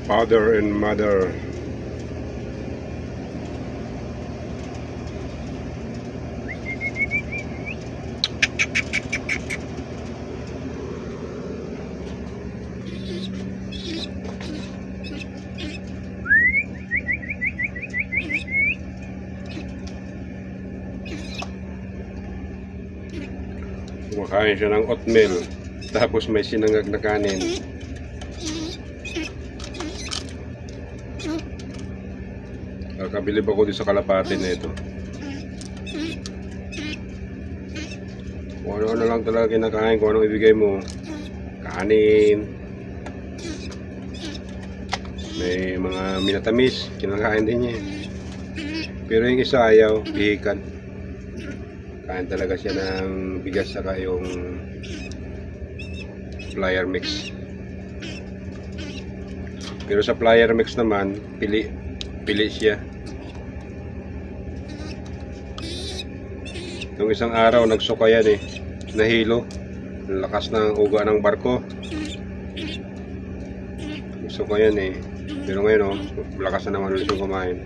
Father and mother. Kumakain siya ng oatmeal, tapos may sinangag na kanin. Kakabilib ako din sa kalapati na ito. Kung ano lang talaga kinakain, kung anong ibigay mo. Kanin. May mga minatamis, kinakain din niya. Pero yung isa ayaw, pihikan. Kain talaga siya ng bigas saka yung flyer mix. Pero sa flyer mix naman, pili siya. Yung isang araw nagsuka yan eh, nahilo. Lakas ng uga ng barko. Nagsuka yan eh. Pero ngayon oh, lakas na naman ulit yung kumain.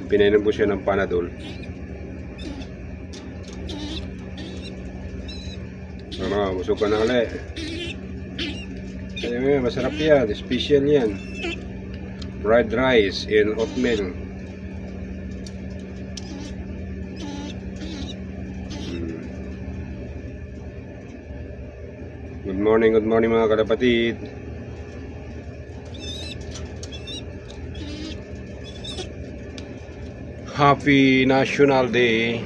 Pinainom ko siya ng Panadol. Busog ka na ulit. Kaya masarap yan, special yan. Fried rice in oatmeal. Good morning mga kalapatid. Happy National Day.